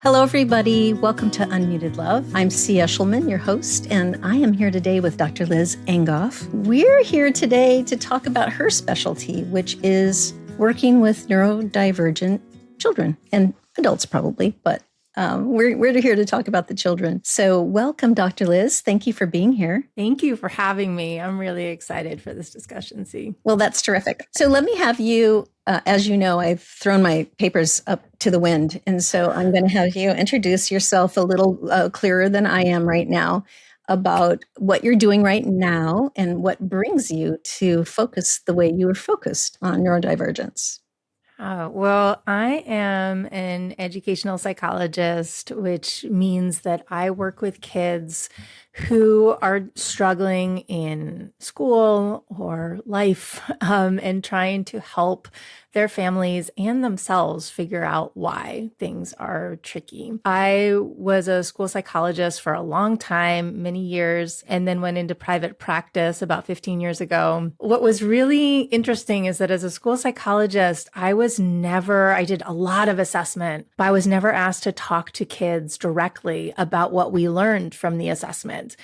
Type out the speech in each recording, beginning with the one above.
Hello, everybody. Welcome to Unmuted Love. I'm C. Eshelman, your host, and I am here today with Dr. Liz Angoff. We're here today to talk about her specialty, which is working with neurodivergent children and adults probably, but we're here to talk about the children. So welcome, Dr. Liz. Thank you for being here. Thank you for having me. I'm really excited for this discussion, C. Well, that's terrific. So let me have you, as you know, I've thrown my papers up to the wind. And so I'm going to have you introduce yourself a little clearer than I am right now about what you're doing right now and what brings you to focus the way you are focused on neurodivergence. Well, I am an educational psychologist, which means that I work with kids who are struggling in school or life and trying to help their families and themselves figure out why things are tricky. I was a school psychologist for a long time, many years, and then went into private practice about 15 years ago. What was really interesting is that as a school psychologist, I did a lot of assessment, but I was never asked to talk to kids directly about what we learned from the assessment.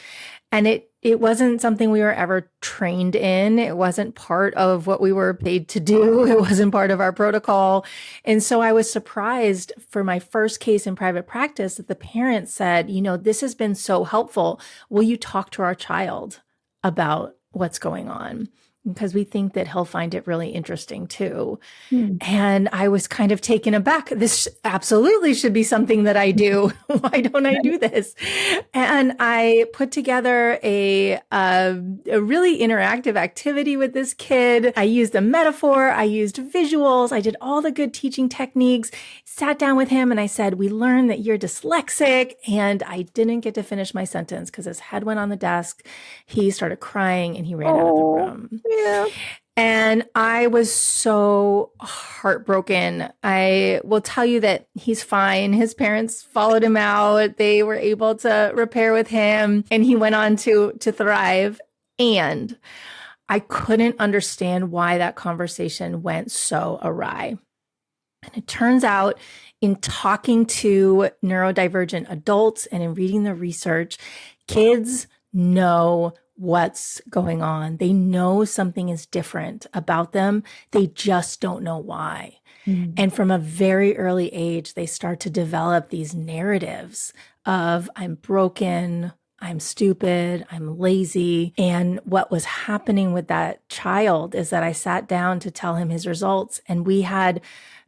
And it wasn't something we were ever trained in. It wasn't part of what we were paid to do. It wasn't part of our protocol. And so I was surprised for my first case in private practice that the parents said, this has been so helpful. Will you talk to our child about what's going on? Because we think that he'll find it really interesting too. And I was kind of taken aback. This absolutely should be something that I do. Why don't I do this? And I put together a really interactive activity with this kid. I used a metaphor. I used visuals. I did all the good teaching techniques, sat down with him and I said, we learned that you're dyslexic. And I didn't get to finish my sentence because his head went on the desk. He started crying and he ran out of the room. Yeah. And I was so heartbroken. I will tell you that he's fine. His parents followed him out. They were able to repair with him and he went on to thrive. And I couldn't understand why that conversation went so awry. And it turns out in talking to neurodivergent adults and in reading the research, kids know what's going on. They know something is different about them. They just don't know why. And from a very early age, they start to develop these narratives of I'm broken, I'm stupid, I'm lazy. And what was happening with that child is that I sat down to tell him his results and we had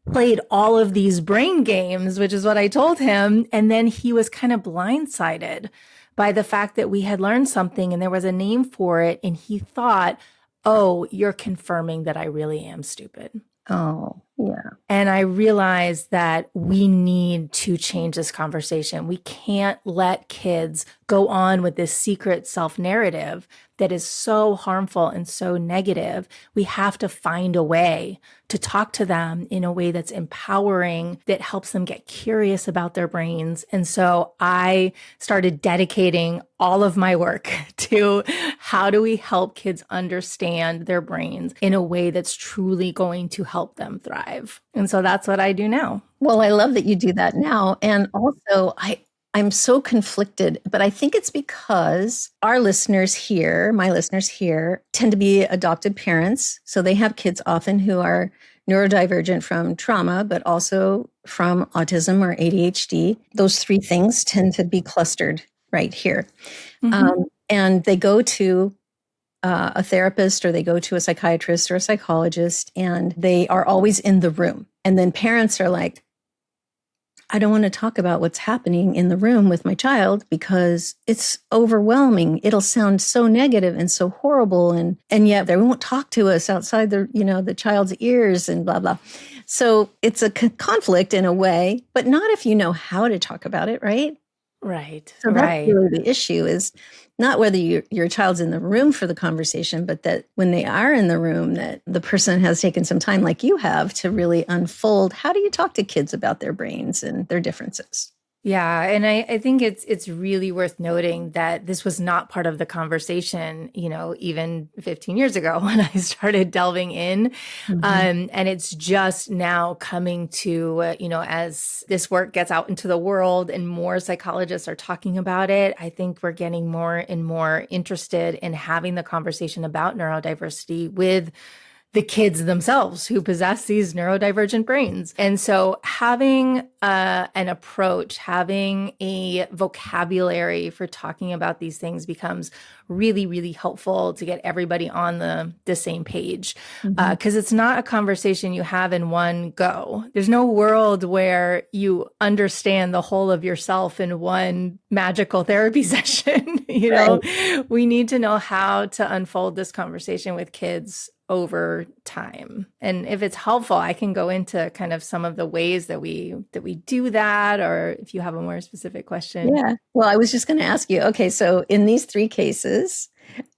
played all of these brain games, which is what I told him. And then he was kind of blindsided by the fact that we had learned something and there was a name for it. And he thought, oh, you're confirming that I really am stupid. Oh, yeah. And I realized that we need to change this conversation. We can't let kids go on with this secret self-narrative that is so harmful and so negative. We have to find a way to talk to them in a way that's empowering, that helps them get curious about their brains. And so I started dedicating all of my work to how do we help kids understand their brains in a way that's truly going to help them thrive. And so that's what I do now. Well, I love that you do that now. And also, I'm so conflicted, but I think it's because our listeners here, my listeners here, tend to be adopted parents. So they have kids often who are neurodivergent from trauma, but also from autism or ADHD. Those three things tend to be clustered right here. And they go to a therapist or they go to a psychiatrist or a psychologist, and they are always in the room. And then parents are like, I don't want to talk about what's happening in the room with my child because it's overwhelming. It'll sound so negative and so horrible. And yet they won't talk to us outside the child's ears and blah, blah. So it's a conflict in a way, but not if you know how to talk about it, right? Right. So that's really the issue, is not whether your child's in the room for the conversation, but that when they are in the room, that the person has taken some time like you have to really unfold. How do you talk to kids about their brains and their differences? Yeah, and I think it's really worth noting that this was not part of the conversation, even 15 years ago when I started delving in. Mhm. And it's just now coming to, as this work gets out into the world and more psychologists are talking about it, I think we're getting more and more interested in having the conversation about neurodiversity with the kids themselves who possess these neurodivergent brains. And so having an approach, having a vocabulary for talking about these things becomes really, really helpful to get everybody on the same page. Mhm. Because it's not a conversation you have in one go. There's no world where you understand the whole of yourself in one magical therapy session. Right. We need to know how to unfold this conversation with kids over time. And if it's helpful, I can go into kind of some of the ways that we do that, or if you have a more specific question. Yeah. Well, I was just going to ask you, okay, so in these three cases,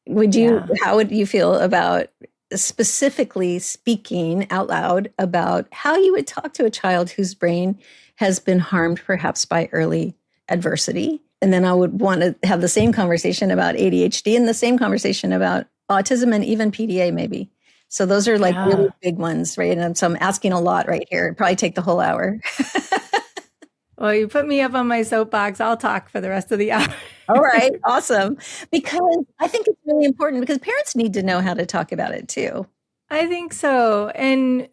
Yeah. how would you feel about specifically speaking out loud about how you would talk to a child whose brain has been harmed perhaps by early adversity? And then I would want to have the same conversation about ADHD and the same conversation about autism and even PDA, maybe. So those are like really Yeah. big ones, right? And so I'm asking a lot right here. It'd probably take the whole hour. Well, you put me up on my soapbox. I'll talk for the rest of the hour. All right, awesome. Because I think it's really important because parents need to know how to talk about it too. I think so. And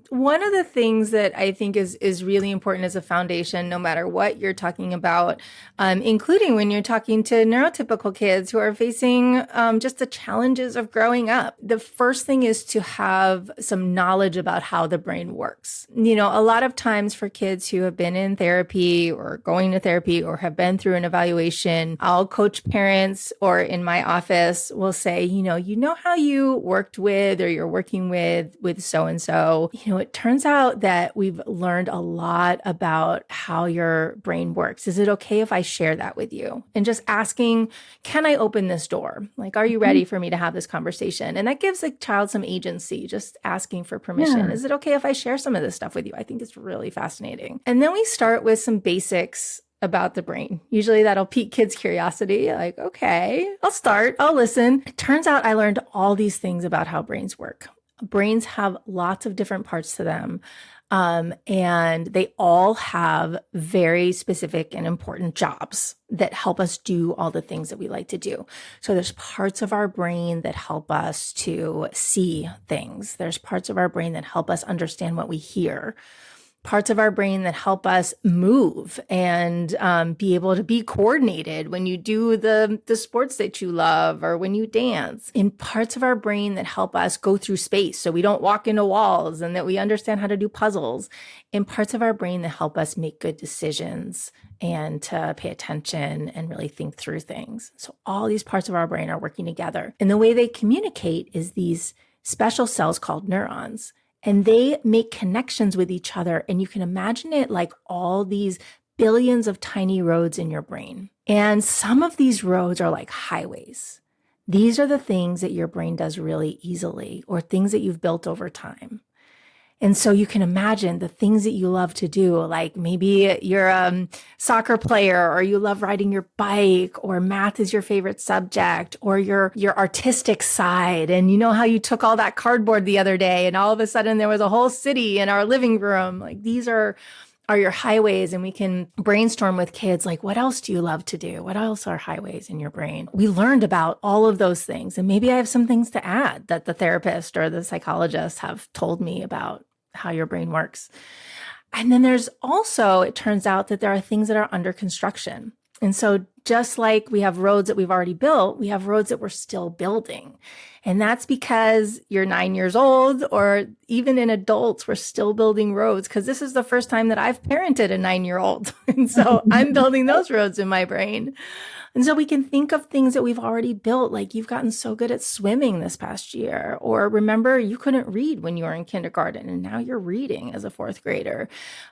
one of the things that I think is really important as a foundation, no matter what you're talking about, including when you're talking to neurotypical kids who are facing just the challenges of growing up. The first thing is to have some knowledge about how the brain works. A lot of times for kids who have been in therapy or going to therapy or have been through an evaluation, I'll coach parents, or in my office will say, you know how you worked with, or you're working with so and so. It turns out that we've learned a lot about how your brain works. Is it okay if I share that with you? And just asking, can I open this door? Like, are you ready for me to have this conversation? And that gives a child some agency, just asking for permission. Yeah. Is it okay if I share some of this stuff with you? I think it's really fascinating. And then we start with some basics about the brain. Usually that'll pique kids' curiosity. Like, okay, I'll listen. It turns out I learned all these things about how brains work. Brains have lots of different parts to them. And they all have very specific and important jobs that help us do all the things that we like to do. So there's parts of our brain that help us to see things. There's parts of our brain that help us understand what we hear. Parts of our brain that help us move and be able to be coordinated when you do the sports that you love or when you dance. In parts of our brain that help us go through space so we don't walk into walls, and that we understand how to do puzzles. In parts of our brain that help us make good decisions and to pay attention and really think through things. So all these parts of our brain are working together. And the way they communicate is these special cells called neurons. And they make connections with each other. And you can imagine it like all these billions of tiny roads in your brain. And some of these roads are like highways. These are the things that your brain does really easily, or things that you've built over time. And so you can imagine the things that you love to do, like maybe you're a soccer player, or you love riding your bike, or math is your favorite subject, or your artistic side. And you know how you took all that cardboard the other day and all of a sudden there was a whole city in our living room. Like, these are your highways, and we can brainstorm with kids like, what else do you love to do? What else are highways in your brain? We learned about all of those things, and maybe I have some things to add that the therapist or the psychologist have told me about how your brain works. And then there's also, it turns out that there are things that are under construction. And so just like we have roads that we've already built, we have roads that we're still building. And that's because you're 9 years old, or even in adults, we're still building roads, because this is the first time that I've parented a 9-year-old. And so I'm building those roads in my brain. And so we can think of things that we've already built, like you've gotten so good at swimming this past year, or remember you couldn't read when you were in kindergarten and now you're reading as a fourth grader.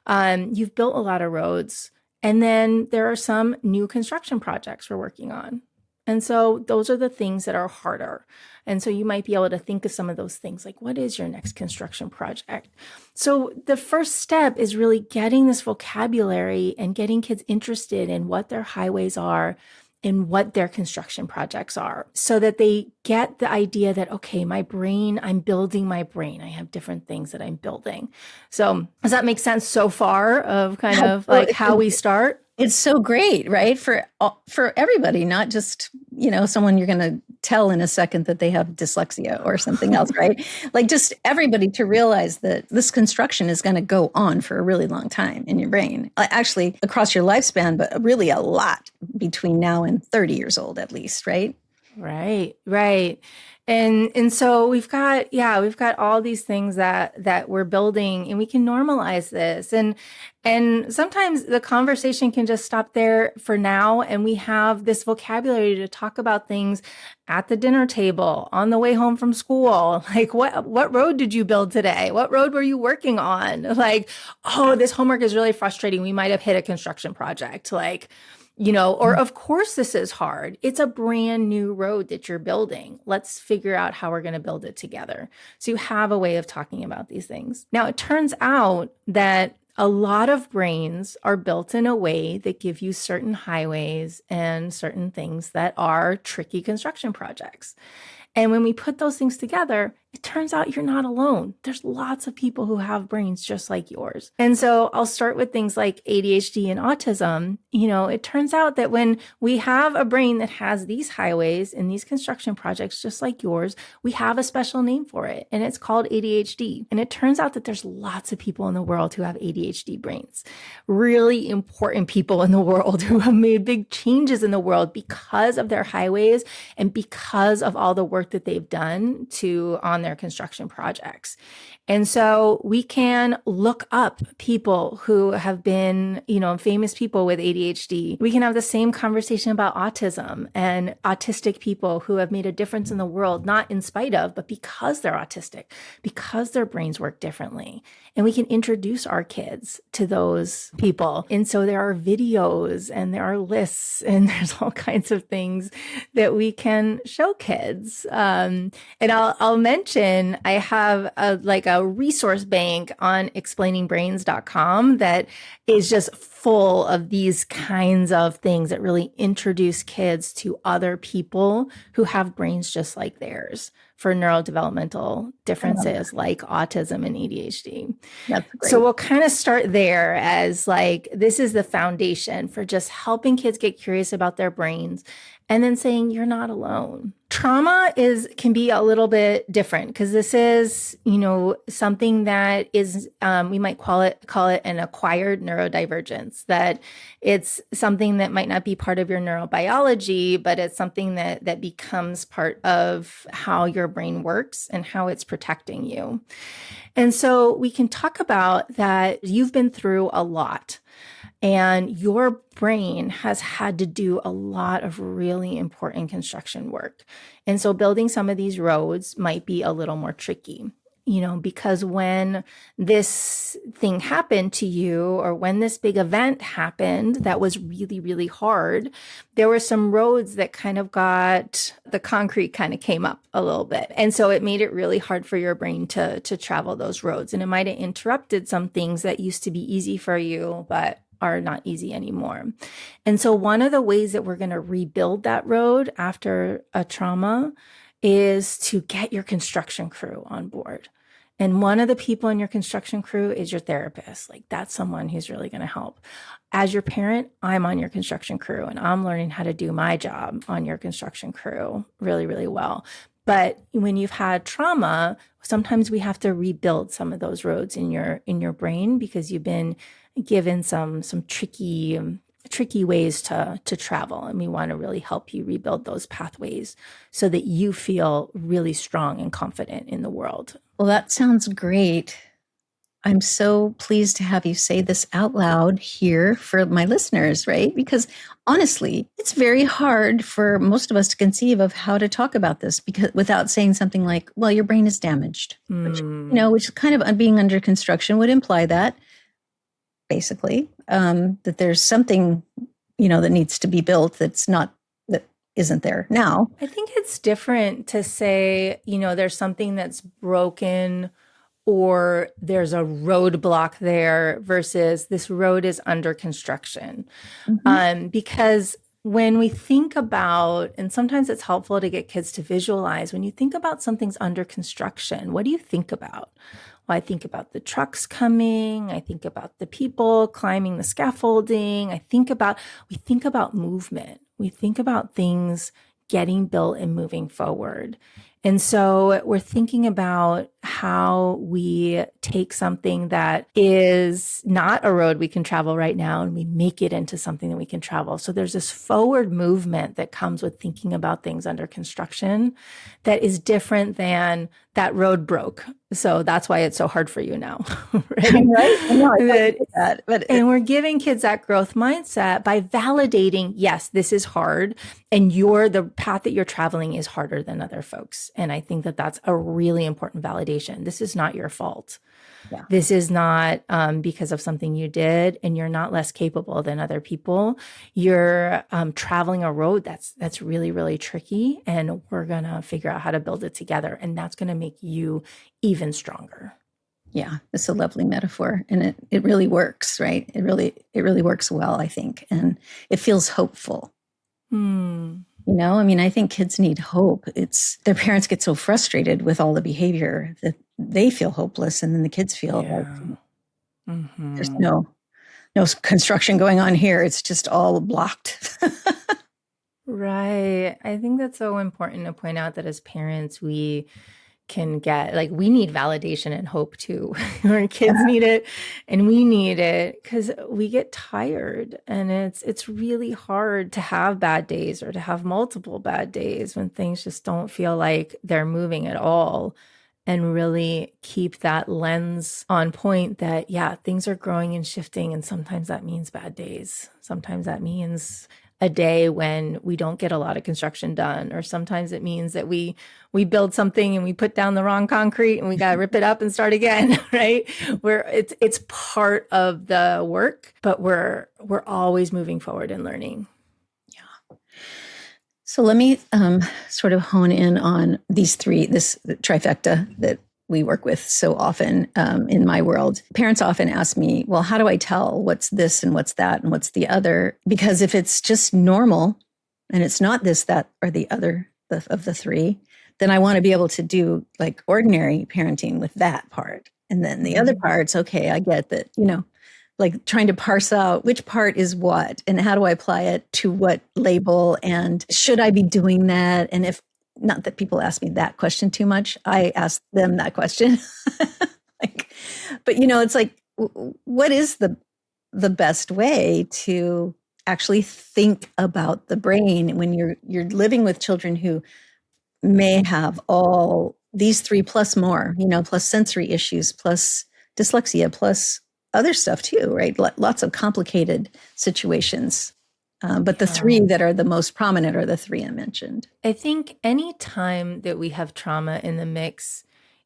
You've built a lot of roads. And then there are some new construction projects we're working on. And so those are the things that are harder. And so you might be able to think of some of those things, like what is your next construction project? So the first step is really getting this vocabulary and getting kids interested in what their highways are and what their construction projects are, so that they get the idea that, okay, my brain, I'm building my brain. I have different things that I'm building. So does that make sense so far of kind of like how we start? It's so great, right? For everybody, not just, someone you're going to tell in a second that they have dyslexia or something else, right? Like just everybody to realize that this construction is going to go on for a really long time in your brain, actually across your lifespan, but really a lot between now and 30 years old, at least, right? Right. And so we've got all these things that we're building, and we can normalize this. And sometimes the conversation can just stop there for now. And we have this vocabulary to talk about things at the dinner table, on the way home from school. Like, what road did you build today? What road were you working on? Like, oh, this homework is really frustrating. We might have hit a construction project. Like, or of course this is hard. It's a brand new road that you're building. Let's figure out how we're going to build it together. So you have a way of talking about these things. Now, it turns out that a lot of brains are built in a way that give you certain highways and certain things that are tricky construction projects. And when we put those things together, it turns out you're not alone. There's lots of people who have brains just like yours. And so I'll start with things like ADHD and autism. It turns out that when we have a brain that has these highways and these construction projects just like yours, we have a special name for it, and it's called ADHD. And it turns out that there's lots of people in the world who have ADHD brains, really important people in the world who have made big changes in the world because of their highways and because of all the work that they've done on their construction projects. And so we can look up people who have been, famous people with ADHD. We can have the same conversation about autism and autistic people who have made a difference in the world, not in spite of, but because they're autistic, because their brains work differently. And we can introduce our kids to those people. And so there are videos and there are lists and there's all kinds of things that we can show kids. And I'll mention, I have a resource bank on explainingbrains.com that is just full of these kinds of things that really introduce kids to other people who have brains just like theirs for neurodevelopmental differences like autism and ADHD. That's great. So we'll kind of start there as this is the foundation for just helping kids get curious about their brains, and then saying you're not alone. Trauma can be a little bit different because this is, something that is, we might call it an acquired neurodivergence, that it's something that might not be part of your neurobiology, but it's something that becomes part of how your brain works and how it's protecting you. And so we can talk about that you've been through a lot. And your brain has had to do a lot of really important construction work. And so building some of these roads might be a little more tricky, because when this thing happened to you, or when this big event happened that was really, really hard, there were some roads that the concrete kind of came up a little bit. And so it made it really hard for your brain to travel those roads. And it might have interrupted some things that used to be easy for you, but are not easy anymore. And so one of the ways that we're going to rebuild that road after a trauma is to get your construction crew on board. And one of the people in your construction crew is your therapist. That's someone who's really going to help. As your parent, I'm on your construction crew, and I'm learning how to do my job on your construction crew really, really well. But when you've had trauma, sometimes we have to rebuild some of those roads in your brain because you've been given some tricky ways to travel. And we want to really help you rebuild those pathways so that you feel really strong and confident in the world. Well, that sounds great. I'm so pleased to have you say this out loud here for my listeners, right? Because honestly, it's very hard for most of us to conceive of how to talk about this without saying something like, well, your brain is damaged, which kind of being under construction would imply that, basically, that there's something, that needs to be built that isn't there now. I think it's different to say, there's something that's broken or there's a roadblock there versus this road is under construction. Because when we think about, and sometimes it's helpful to get kids to visualize, when you think about something's under construction, what do you think about? Well, I think about the trucks coming. I think about the people climbing the scaffolding. We think about movement. We think about things getting built and moving forward. And so we're thinking about how we take something that is not a road we can travel right now and we make it into something that we can travel. So there's this forward movement that comes with thinking about things under construction that is different than that road broke. So that's why it's so hard for you now, right? Right? I know, I get that, And we're giving kids that growth mindset by validating, yes, this is hard, and the path that you're traveling is harder than other folks. And I think that that's a really important validation. This is not your fault. Yeah. This is not because of something you did, and you're not less capable than other people. You're traveling a road that's really, really tricky, and we're going to figure out how to build it together. And that's going to make you even stronger. Yeah, it's a lovely metaphor, and it really works, right? It really works well, I think, and it feels hopeful. I think kids need hope. Their parents get so frustrated with all the behavior that they feel hopeless, and then the kids feel like there's no construction going on here. It's just all blocked. Right. I think that's so important to point out that as parents, we can get, we need validation and hope too. Our kids need it and we need it because we get tired, and it's really hard to have bad days or to have multiple bad days when things just don't feel like they're moving at all, and really keep that lens on point that, yeah, things are growing and shifting. And sometimes that means bad days. Sometimes that means a day when we don't get a lot of construction done, or sometimes it means that we build something and we put down the wrong concrete and we got to rip it up and start again, right? Where it's part of the work, but we're always moving forward and learning. Yeah. So let me sort of hone in on these three, this trifecta that we work with so often in my world. Parents often ask me, well, how do I tell what's this and what's that and what's the other? Because if it's just normal and it's not this, that, or the other of the three, then I want to be able to do like ordinary parenting with that part. And then the other parts, okay, I get that, like trying to parse out which part is what and how do I apply it to what label, and should I be doing that? And if not that people ask me that question too much, I ask them that question. But it's like, what is the best way to actually think about the brain when you're living with children who may have all these three plus more, plus sensory issues, plus dyslexia, plus other stuff too, right? Lots of complicated situations. But the three that are the most prominent are the three I mentioned. I think any time that we have trauma in the mix,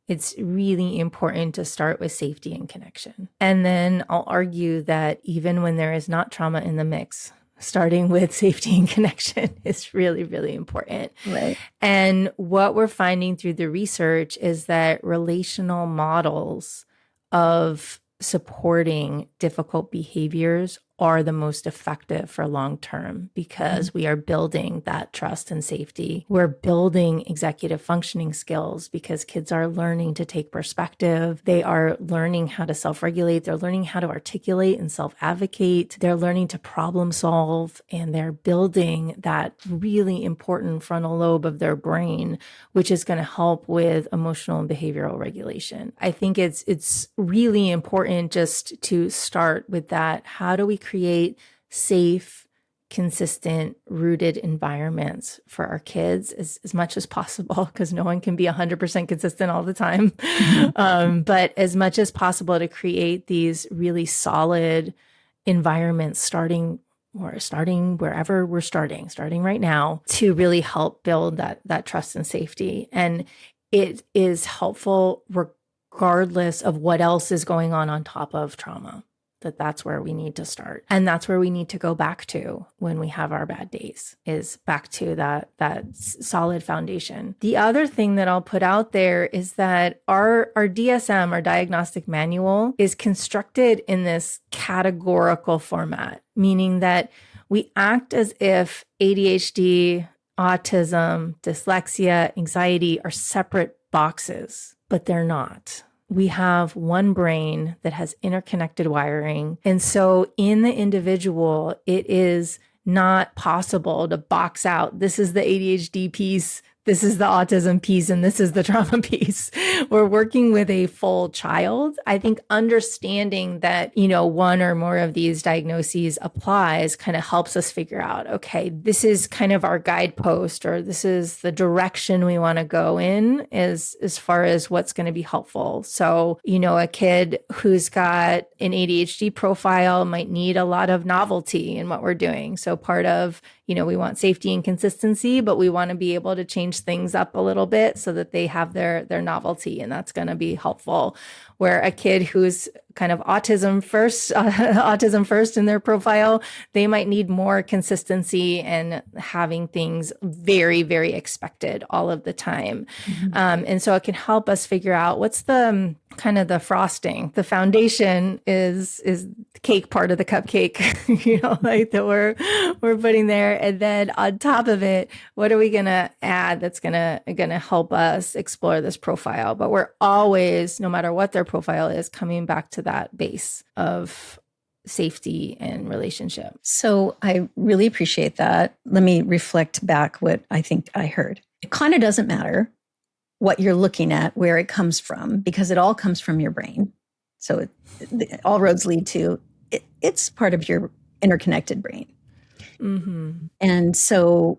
it's really important to start with safety and connection. And then I'll argue that even when there is not trauma in the mix, starting with safety and connection is really, really important. Right. And what we're finding through the research is that relational models of supporting difficult behaviors are the most effective for long term, because we are building that trust and safety. We're building executive functioning skills because kids are learning to take perspective. They are learning how to self-regulate. They're learning how to articulate and self-advocate. They're learning to problem solve, and they're building that really important frontal lobe of their brain, which is going to help with emotional and behavioral regulation. I think it's really important just to start with that. How do we create safe, consistent, rooted environments for our kids as much as possible? Because no one can be 100% consistent all the time. But as much as possible to create these really solid environments, starting wherever we're starting right now, to really help build that trust and safety. And it is helpful regardless of what else is going on top of trauma. that that's where we need to start. And that's where we need to go back to when we have our bad days, is back to that solid foundation. The other thing that I'll put out there is that our DSM, our diagnostic manual, is constructed in this categorical format, meaning that we act as if ADHD, autism, dyslexia, anxiety are separate boxes, but they're not. We have one brain that has interconnected wiring. And so in the individual, it is not possible to box out, this is the ADHD piece, this is the autism piece, and this is the trauma piece. We're working with a full child. I think understanding that, one or more of these diagnoses applies kind of helps us figure out, okay, this is kind of our guidepost, or this is the direction we want to go in as far as what's going to be helpful. So, a kid who's got an ADHD profile might need a lot of novelty in what we're doing. So part of, we want safety and consistency, but we want to be able to change things up a little bit so that they have their novelty, and that's going to be helpful. Where a kid who's kind of autism first in their profile, they might need more consistency and having things very, very expected all of the time. Mm-hmm. And so it can help us figure out what's the kind of the frosting. The foundation is the cake part of the cupcake, that we're putting there. And then on top of it, what are we going to add that's going to help us explore this profile? But we're always, no matter what their profile is, coming back to that base of safety and relationship. So I really appreciate that. Let me reflect back what I think I heard. It kind of doesn't matter what you're looking at, where it comes from, because it all comes from your brain. So all roads lead to it's part of your interconnected brain. Mm-hmm. And so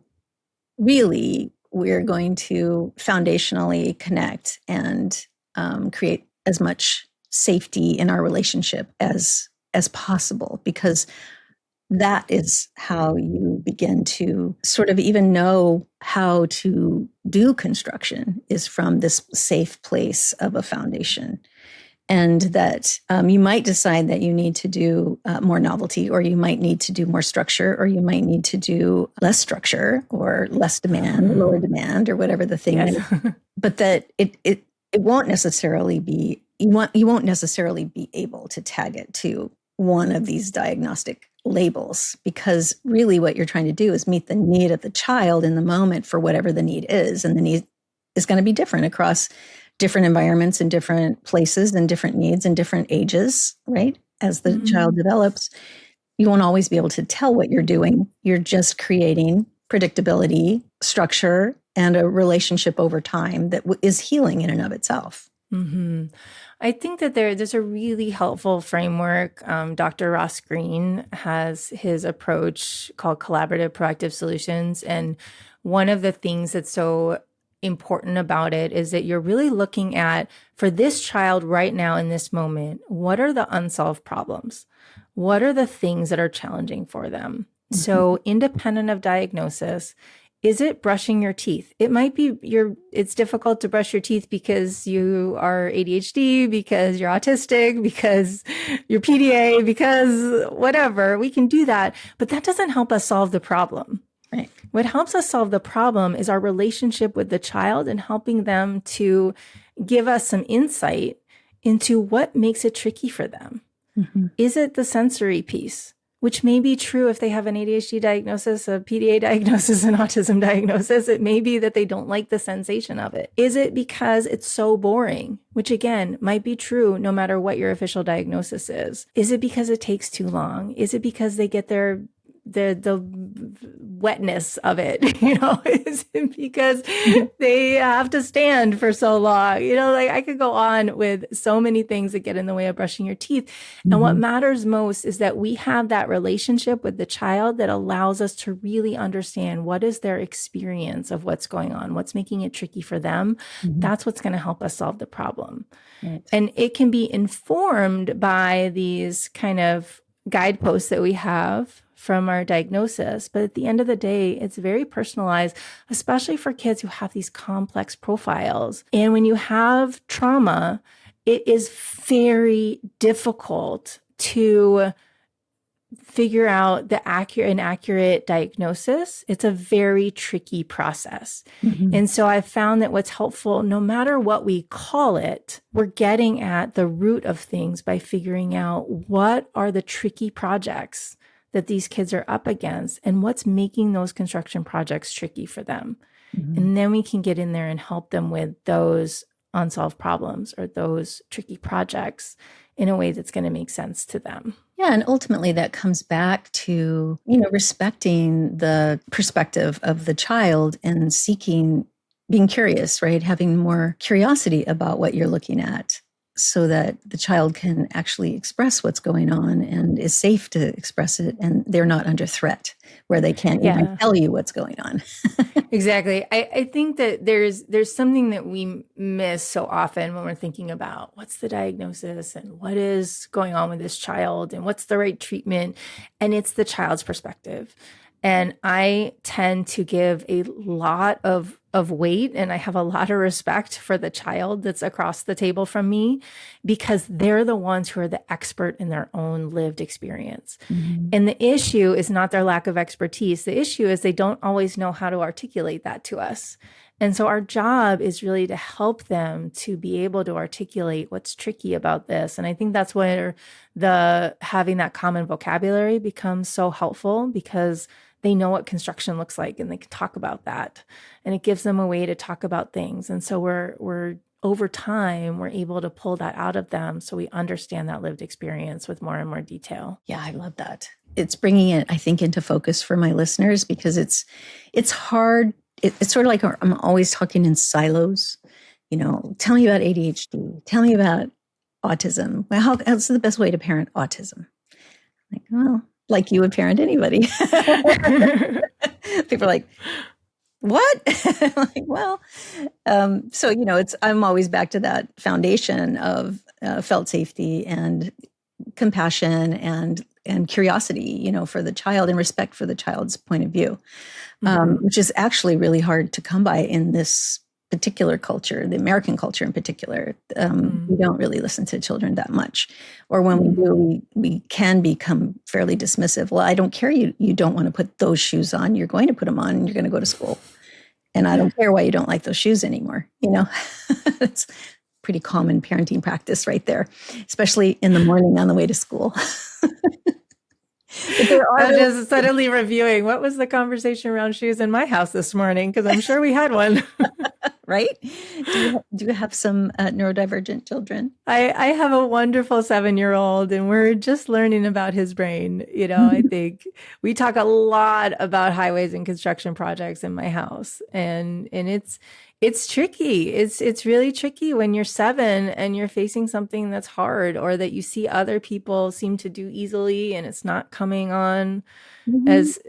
really, we're going to foundationally connect and create as much safety in our relationship as possible, because that is how you begin to sort of even know how to do construction, is from this safe place of a foundation. And that you might decide that you need to do more novelty, or you might need to do more structure, or you might need to do less structure, or less demand, lower demand, or whatever the thing is. But that it won't necessarily be, you won't necessarily be able to tag it to one of these diagnostic labels, because really what you're trying to do is meet the need of the child in the moment for whatever the need is. And the need is going to be different across different environments and different places and different needs and different ages, right? As the child develops, you won't always be able to tell what you're doing. You're just creating predictability, structure, and a relationship over time that is healing in and of itself. Mm-hmm. I think that there's a really helpful framework. Dr. Ross Green has his approach called collaborative proactive solutions. And one of the things that's so important about it is that you're really looking at, for this child right now in this moment, what are the unsolved problems? What are the things that are challenging for them? Mm-hmm. So independent of diagnosis, is it brushing your teeth? It might be it's difficult to brush your teeth because you are ADHD, because you're autistic, because you're PDA, because whatever. We can do that, but that doesn't help us solve the problem. Right. What helps us solve the problem is our relationship with the child and helping them to give us some insight into what makes it tricky for them. Mm-hmm. Is it the sensory piece? Which may be true if they have an ADHD diagnosis, a PDA diagnosis, an autism diagnosis. It may be that they don't like the sensation of it. Is it because it's so boring? Which again, might be true no matter what your official diagnosis is. Is it because it takes too long? Is it because they get the wetness of it, is it because they have to stand for so long? Like I could go on with so many things that get in the way of brushing your teeth. Mm-hmm. And what matters most is that we have that relationship with the child that allows us to really understand what is their experience of what's going on, what's making it tricky for them. Mm-hmm. That's what's going to help us solve the problem. Right. And it can be informed by these kind of guideposts that we have from our diagnosis. But at the end of the day, it's very personalized, especially for kids who have these complex profiles. And when you have trauma, it is very difficult to figure out the accurate diagnosis, it's a very tricky process. Mm-hmm. And so I've found that what's helpful, no matter what we call it, we're getting at the root of things by figuring out what are the tricky projects that these kids are up against and what's making those construction projects tricky for them. Mm-hmm. And then we can get in there and help them with those unsolved problems or those tricky projects in a way that's going to make sense to them. Yeah, and ultimately that comes back to, respecting the perspective of the child and being curious, right? Having more curiosity about what you're looking at so that the child can actually express what's going on and is safe to express it, and they're not under threat where they can't even tell you what's going on. Exactly. I think that there's something that we miss so often when we're thinking about what's the diagnosis and what is going on with this child and what's the right treatment. And it's the child's perspective. And I tend to give a lot of weight, and I have a lot of respect for the child that's across the table from me, because they're the ones who are the expert in their own lived experience. Mm-hmm. And the issue is not their lack of expertise. The issue is they don't always know how to articulate that to us. And so our job is really to help them to be able to articulate what's tricky about this. And I think that's where having that common vocabulary becomes so helpful, because they know what construction looks like and they can talk about that. And it gives them a way to talk about things. And so we're over time, we're able to pull that out of them so we understand that lived experience with more and more detail. Yeah, I love that. It's bringing it, I think, into focus for my listeners, because it's hard. It's sort of like I'm always talking in silos. Tell me about ADHD. Tell me about autism. Well, how's the best way to parent autism? Like you would parent anybody. People are like, what? I'm always back to that foundation of felt safety and compassion and curiosity, for the child and respect for the child's point of view, which is actually really hard to come by in this particular culture, the American culture in particular. We don't really listen to children that much. Or when we do, we can become fairly dismissive. Well, I don't care. You don't want to put those shoes on. You're going to put them on and you're going to go to school. And I don't care why you don't like those shoes anymore. It's pretty common parenting practice right there, especially in the morning on the way to school. I'm just suddenly reviewing what was the conversation around shoes in my house this morning, because I'm sure we had one. Right? Do you have some neurodivergent children? I have a wonderful 7-year-old, and we're just learning about his brain. I think we talk a lot about highways and construction projects in my house, and it's tricky. It's really tricky when you're 7 and you're facing something that's hard, or that you see other people seem to do easily and it's not coming on as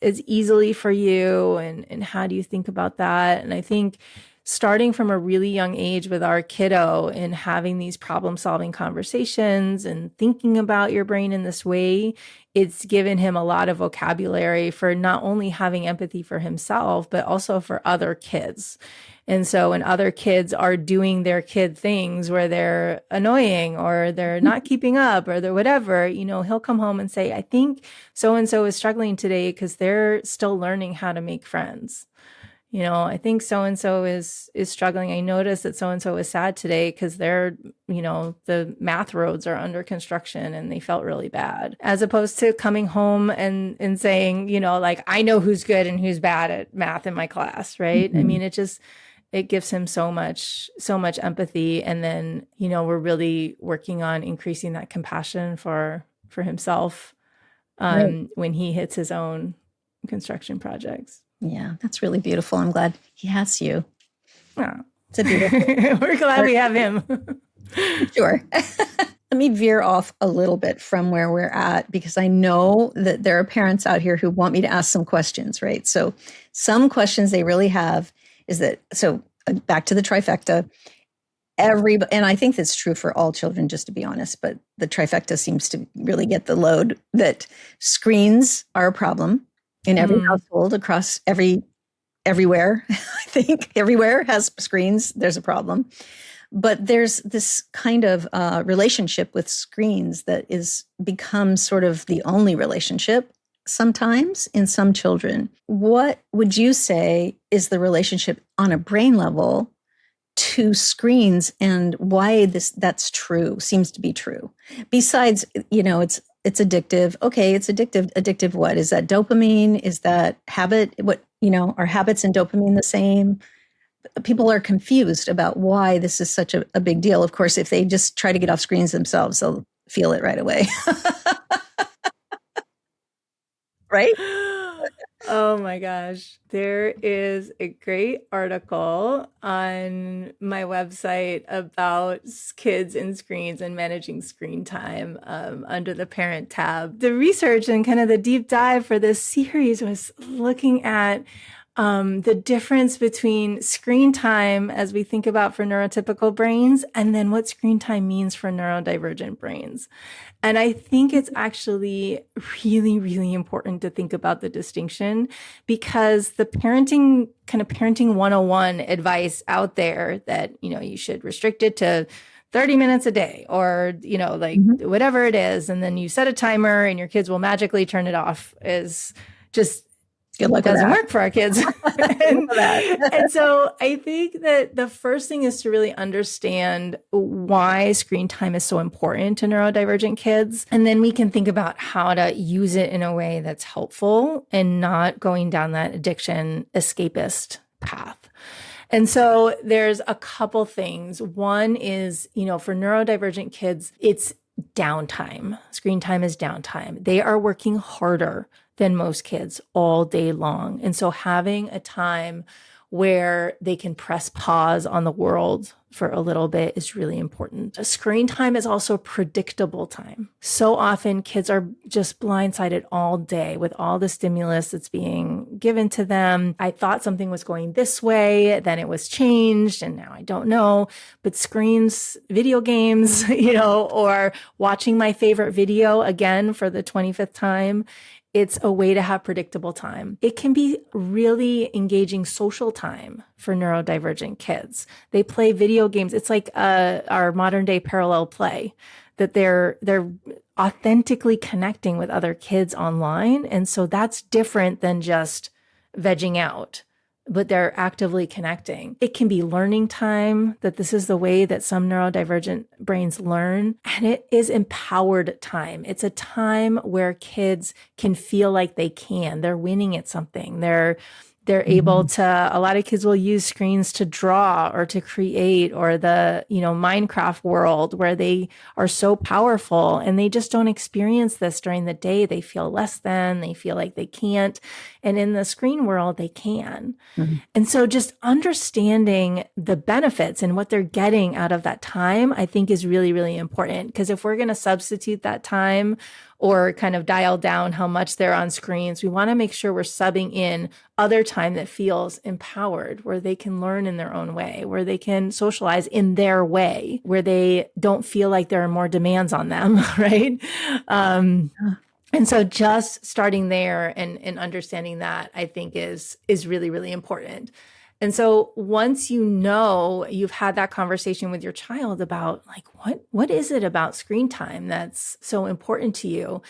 easily for you. And how do you think about that? And I think starting from a really young age with our kiddo and having these problem-solving conversations and thinking about your brain in this way, it's given him a lot of vocabulary for not only having empathy for himself, but also for other kids. And so when other kids are doing their kid things where they're annoying or they're not keeping up or they're whatever, he'll come home and say, I think so-and-so is struggling today because they're still learning how to make friends. I think so-and-so is struggling. I noticed that so-and-so is sad today because they're, the math roads are under construction and they felt really bad, as opposed to coming home and saying, I know who's good and who's bad at math in my class. Right. I mean, it gives him so much empathy. And then, we're really working on increasing that compassion for himself when he hits his own construction projects. Yeah, that's really beautiful. I'm glad he has you. Oh. It's a beautiful. We're glad we have him. Sure. Let me veer off a little bit from where we're at, because I know that there are parents out here who want me to ask some questions, right? So some questions they really have is that, so back to the trifecta, and I think that's true for all children, just to be honest, but the trifecta seems to really get the load that screens are a problem in every household across everywhere. I think everywhere has screens. There's a problem. But there's this kind of relationship with screens that is becomes sort of the only relationship sometimes in some children. What would you say is the relationship on a brain level to screens, and why that's true, seems to be true? Besides, it's addictive. Okay, it's addictive. Addictive what? Is that dopamine? Is that habit? What, are habits and dopamine the same? People are confused about why this is such a big deal. Of course, if they just try to get off screens themselves, they'll feel it right away. Right? Oh my gosh. There is a great article on my website about kids and screens and managing screen time under the parent tab. The research and kind of the deep dive for this series was looking at the difference between screen time as we think about for neurotypical brains, and then what screen time means for neurodivergent brains. And I think it's actually really, really important to think about the distinction, because the parenting 101 advice out there that, you should restrict it to 30 minutes a day, or, whatever it is, and then you set a timer and your kids will magically turn it off, is just doesn't work for our kids. and so I think that the first thing is to really understand why screen time is so important to neurodivergent kids. And then we can think about how to use it in a way that's helpful and not going down that addiction escapist path. And so there's a couple things. One is, for neurodivergent kids, it's downtime. Screen time is downtime. They are working harder than most kids all day long. And so having a time where they can press pause on the world for a little bit is really important. Screen time is also predictable time. So often kids are just blindsided all day with all the stimulus that's being given to them. I thought something was going this way, then it was changed, and now I don't know. But screens, video games, or watching my favorite video again for the 25th time, it's a way to have predictable time. It can be really engaging social time for neurodivergent kids. They play video games. It's like our modern day parallel play, that they're authentically connecting with other kids online. And so that's different than just vegging out, but they're actively connecting. It can be learning time, that this is the way that some neurodivergent brains learn. And it is empowered time. It's a time where kids can feel like they're winning at something. They're able to, a lot of kids will use screens to draw or to create, or the, Minecraft world, where they are so powerful and they just don't experience this during the day. They feel less than, they feel like they can't. And in the screen world, they can. Mm-hmm. And so just understanding the benefits and what they're getting out of that time, I think is really, really important. Because if we're going to substitute that time or kind of dial down how much they're on screens, we want to make sure we're subbing in other time that feels empowered, where they can learn in their own way, where they can socialize in their way, where they don't feel like there are more demands on them, right? And so just starting there and understanding that, I think is really, really important. And so once you've had that conversation with your child about what is it about screen time that's so important to you,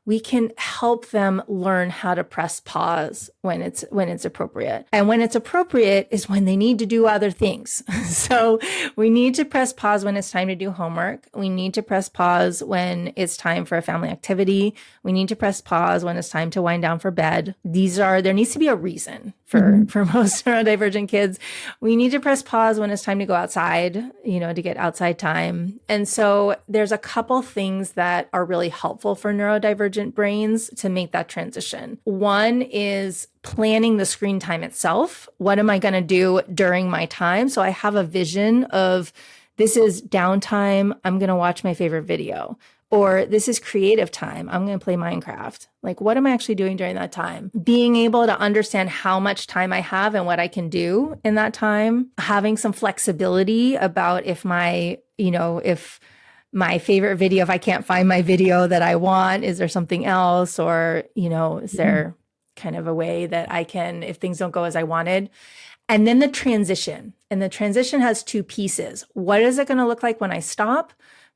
we can help them learn how to press pause when it's appropriate. And when it's appropriate is when they need to do other things. So we need to press pause when it's time to do homework. We need to press pause when it's time for a family activity. We need to press pause when it's time to wind down for bed. There needs to be a reason for most neurodivergent kids. We need to press pause when it's time to go outside, to get outside time. And so there's a couple things that are really helpful for neurodivergent brains to make that transition. One is planning the screen time itself. What am I going to do during my time? So I have a vision of, this is downtime, I'm going to watch my favorite video. Or this is creative time, I'm going to play Minecraft. What am I actually doing during that time? Being able to understand how much time I have and what I can do in that time. Having some flexibility about if my favorite video, if I can't find my video that I want, is there something else? Or, is there kind of a way that I can, if things don't go as I wanted. And then the transition. And the transition has two pieces. What is it going to look like when I stop,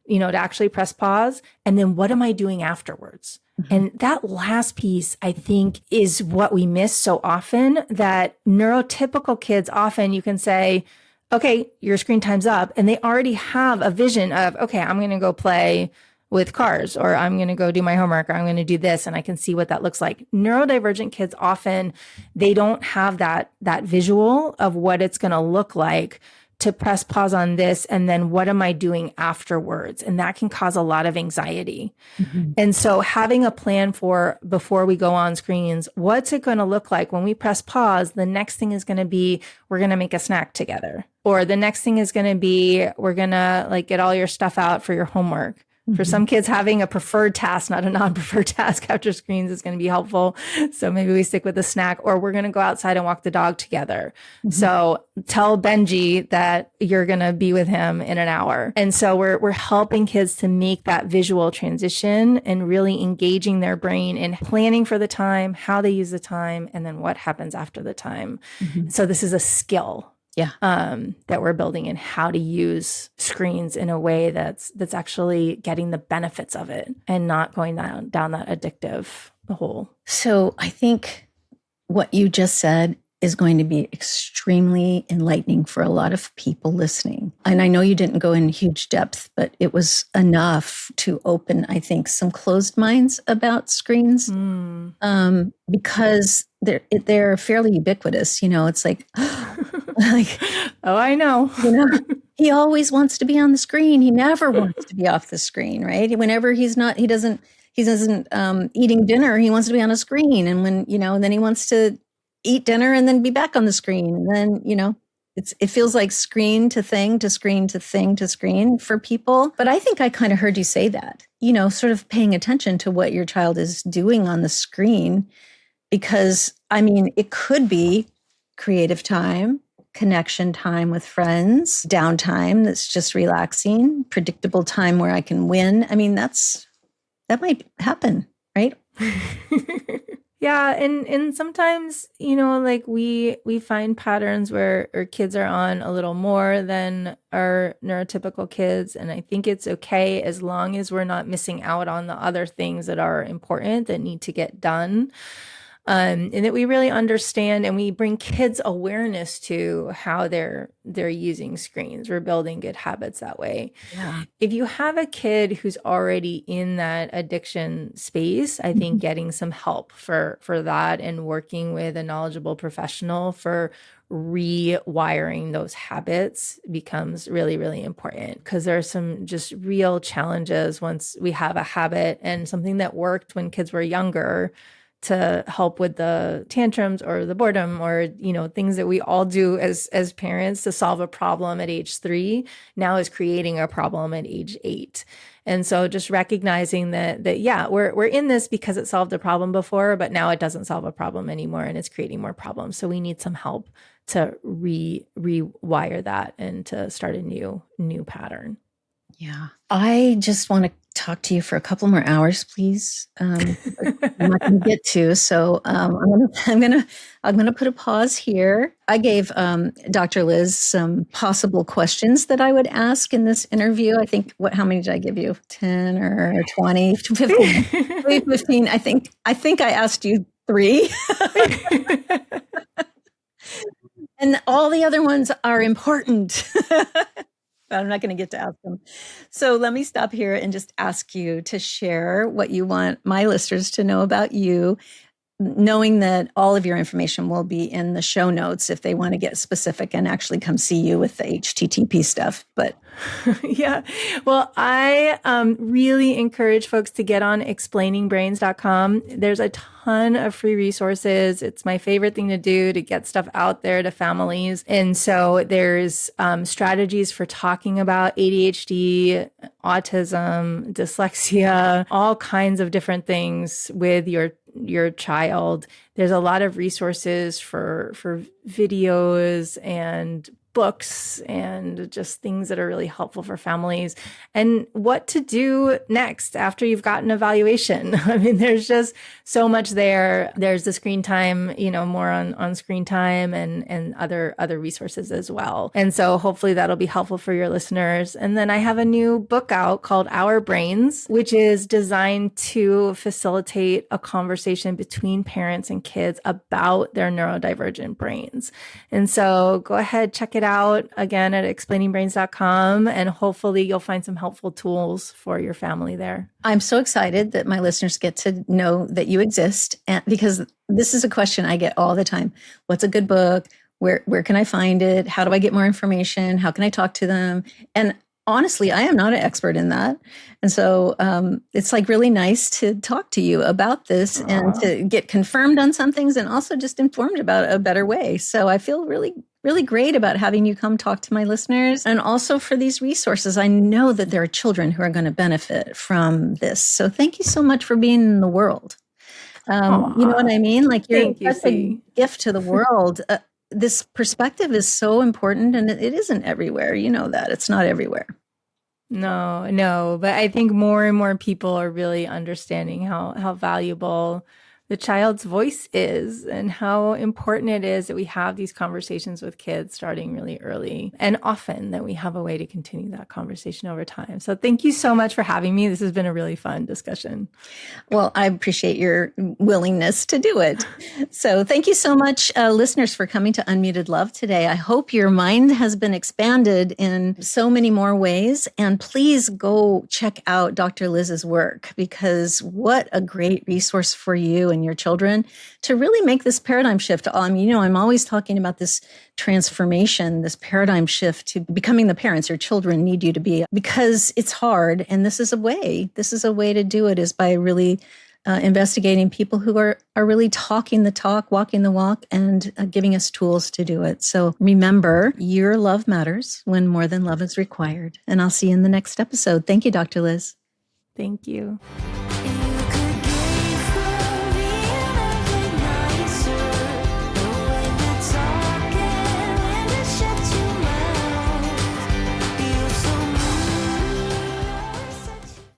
to actually press pause? And then what am I doing afterwards? Mm-hmm. And that last piece, I think, is what we miss so often, that neurotypical kids, often you can say, okay, your screen time's up. And they already have a vision of, okay, I'm going to go play with cars, or I'm going to go do my homework, or I'm going to do this, and I can see what that looks like. Neurodivergent kids, often they don't have that visual of what it's going to look like to press pause on this, and then what am I doing afterwards? And that can cause a lot of anxiety. Mm-hmm. And so having a plan for, before we go on screens, what's it going to look like when we press pause? The next thing is going to be, we're going to make a snack together. Or the next thing is going to be, we're going to get all your stuff out for your homework. For some kids, having a preferred task, not a non-preferred task after screens is going to be helpful. So maybe we stick with a snack, or we're going to go outside and walk the dog together. Mm-hmm. So tell Benji that you're going to be with him in an hour. And so we're helping kids to make that visual transition and really engaging their brain in planning for the time, how they use the time, and then what happens after the time. Mm-hmm. So this is a skill. Yeah. That we're building in how to use screens in a way that's actually getting the benefits of it and not going down that addictive hole. So I think what you just said is going to be extremely enlightening for a lot of people listening. And I know you didn't go in huge depth, but it was enough to open, I think, some closed minds about screens, because they're fairly ubiquitous. It's like, oh, I know. He always wants to be on the screen. He never wants to be off the screen, right? Whenever he doesn't eating dinner, he wants to be on a screen. And when, then he wants to eat dinner and then be back on the screen. And then, it feels like screen to thing to screen to thing to screen for people. But I think I kind of heard you say that, sort of paying attention to what your child is doing on the screen, because it could be creative time, connection time with friends, downtime that's just relaxing, predictable time where I can win. That might happen, right? Yeah. And sometimes, we find patterns where our kids are on a little more than our neurotypical kids. And I think it's okay as long as we're not missing out on the other things that are important that need to get done. And that we really understand and we bring kids awareness to how they're using screens. We're building good habits that way. Yeah. If you have a kid who's already in that addiction space, I think getting some help for that and working with a knowledgeable professional for rewiring those habits becomes really, really important, because there are some just real challenges once we have a habit and something that worked when kids were younger to help with the tantrums or the boredom or, things that we all do as parents to solve a problem at age 3 now is creating a problem at age 8. And so just recognizing that yeah, we're in this because it solved a problem before, but now it doesn't solve a problem anymore and it's creating more problems. So we need some help to rewire that and to start a new pattern. Yeah. I just want to talk to you for a couple more hours, please. I'm not going to get to, so I'm going to put a pause here. I gave Dr. Liz some possible questions that I would ask in this interview. I think how many did I give you? 10 or 20, 15? 15. I think I asked you 3. And all the other ones are important. But I'm not going to get to ask them. So let me stop here and just ask you to share what you want my listeners to know about you, knowing that all of your information will be in the show notes if they want to get specific and actually come see you with the HTTP stuff. But yeah, well, I really encourage folks to get on explainingbrains.com. There's a ton of free resources. It's my favorite thing to do to get stuff out there to families. And so there's strategies for talking about ADHD, autism, dyslexia, all kinds of different things with your child. There's a lot of resources for videos and books and just things that are really helpful for families and what to do next after you've gotten evaluation. I mean, there's just so much there. There's the screen time, more on screen time and other resources as well. And so hopefully that'll be helpful for your listeners. And then I have a new book out called Our Brains, which is designed to facilitate a conversation between parents and kids about their neurodivergent brains. And so go ahead, check it out again at explainingbrains.com, and hopefully you'll find some helpful tools for your family there. I'm so excited that my listeners get to know that you exist, and because this is a question I get all the time. What's a good book? Where can I find it? How do I get more information? How can I talk to them? And honestly, I am not an expert in that. And so it's like really nice to talk to you about this and to get confirmed on some things and also just informed about a better way. So I feel really, really great about having you come talk to my listeners and also for these resources. I know that there are children who are going to benefit from this. So thank you so much for being in the world. You know what I mean? Like you're such a gift to the world. This perspective is so important, and it isn't everywhere. You know that. It's not everywhere. No, but I think more and more people are really understanding how valuable the child's voice is and how important it is that we have these conversations with kids starting really early and often, that we have a way to continue that conversation over time. So thank you so much for having me. This has been a really fun discussion. Well, I appreciate your willingness to do it. So thank you so much, listeners, for coming to Unmuted Love today. I hope your mind has been expanded in so many more ways. And please go check out Dr. Liz's work, because what a great resource for you and your children to really make this paradigm shift. I'm always talking about this transformation, this paradigm shift to becoming the parents your children need you to be, because it's hard. And this is a way to do it, is by really investigating people who are really talking the talk, walking the walk, and giving us tools to do it. So remember, your love matters when more than love is required. And I'll see you in the next episode. Thank you, Dr. Liz. Thank you.